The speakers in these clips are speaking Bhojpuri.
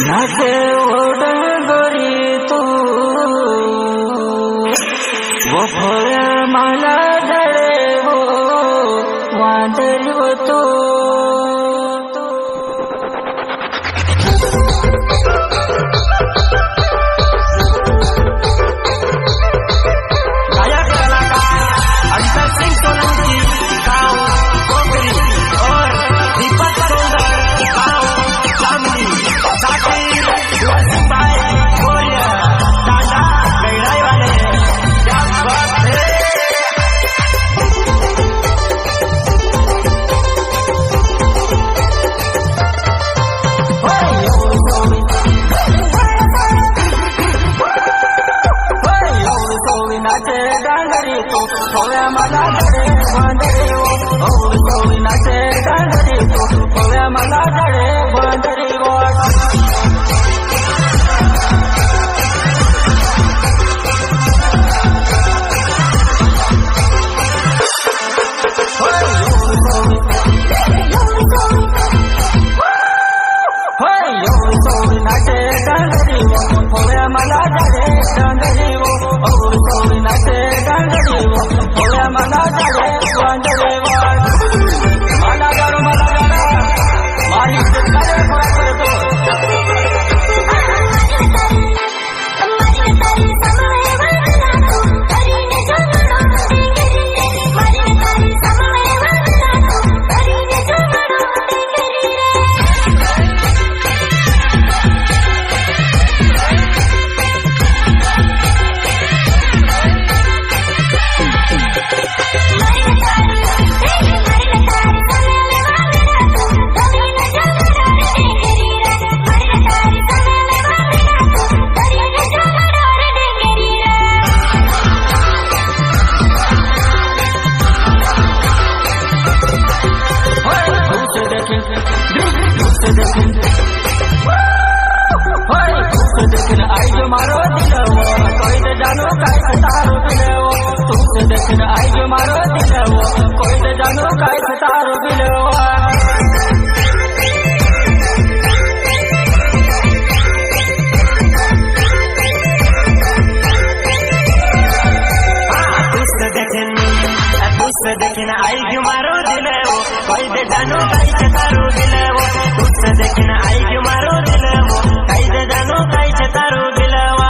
नाचे ओडंगरी तू वो फळ मला जळे हो वादळी होतो नाचे डांगरी तो थोड्या मला धडे बांधरे हो नाचे डांगरी तो थोड्या मला धडे बांधरे नाचे डांगरी थोड्या मला धडे डांगरी नाचे डांगरी थोड्या मला धडे बांधरे मला गारो मारी आई जो मारो दिलवो कोई तो जानो काय तारो दिलवो तुझसे देखने आई जो मारो दिलवो कोई तो जानो काय तारो दिलवो तुझसे देखने आई जो मारो दिलवो कोई तो जानो काय तारो दिलवो तुझसे देखने आई जो मारो दिलवो काय तो जानो काय तारो दिलवा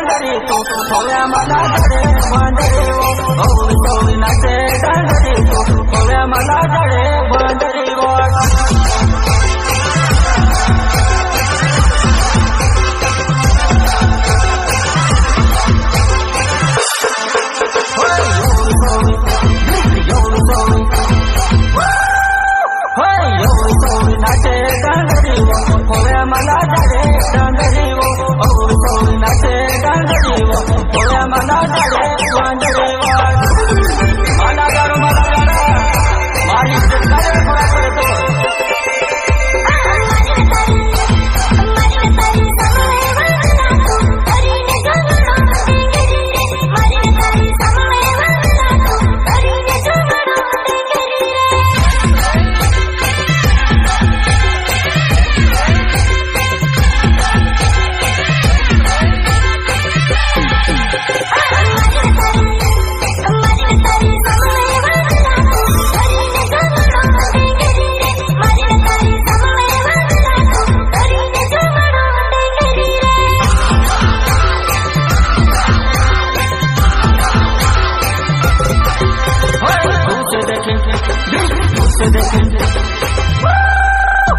डांगरी तू होव्या मला जडे बांधरे ओवी सोवी नाचे डांगरी तू होव्या मला जडे बांधरे नाचे डांगरी होव्या मला जडे डांगरी ओवी सोवी नाचे डांगरी होव्या मला जडे बांधरे मला गारो माझी करे करतो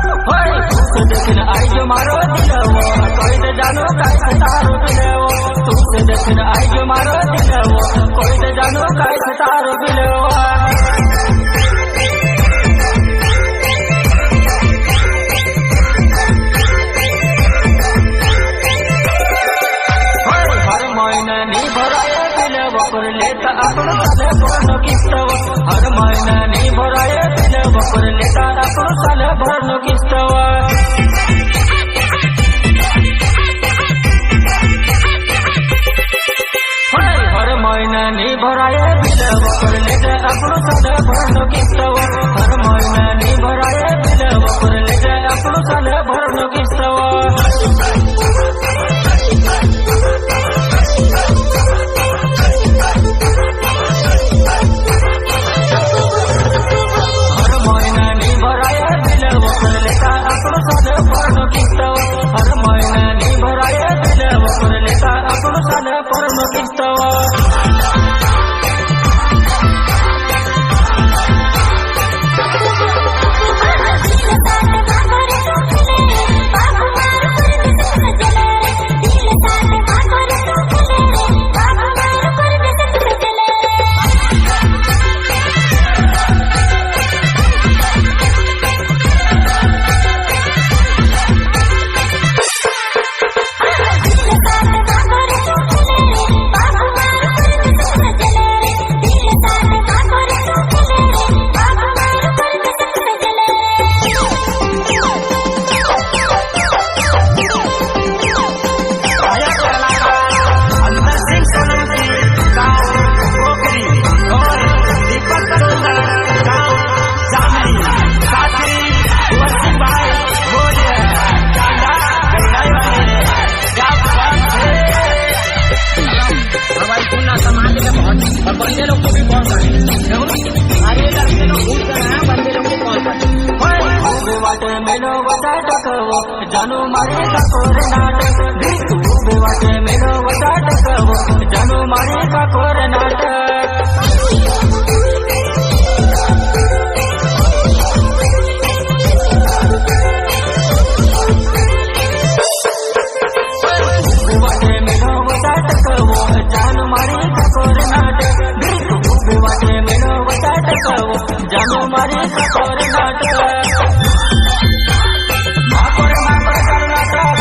देखिन आई जो मारो दिलवो कोई तो जानो काय तारो दिलवो तुझसे देखिन आई जो मारो दिलवो कोई तो जानो काय तारो दिलवो हर महीना नी भराए दिलवो कर लेता आपण साले भरनो किस्तव हर महीना नी भराए दिलवो कर लेता आपण साले भरनो किस्तव हर महीना नी भराए दिलवो कर लेता आपण साले भरनो किस्तव हर महीना नी भराए दिलवो कर लेता आपण साले भरनो किस्तव हर महीना नी भराए दिलवो कर लेता आपण साले भरनो किस्तव बंदे लोग को भी बहुत अरे लड़के लोग भूल कर हैं बंदे लोग को बहुत वाटे मेलो वटा टकवो जानू मारे का कोरे नाटक तू वाटे मेलो वटा टकवो जानू मारे का कोरे नाटक वाटे मेलो वटा टकवो जानू मारे का कोरे नाटक वाटे मेलो वटा टकवो जानू मारे का कोरे नाटक माकोरे कर नाटक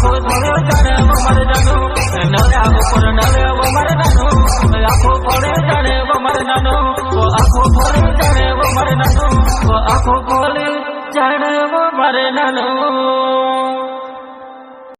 આખો થોડે જાણે મારે નાનો નવ્યા ઉપર નવ્યા મારે નાનો આખો થોડે જાણે મારે નાનો આખો થોડે જાણે મારે નાનો આખો થોડે જાણે મારે નાનો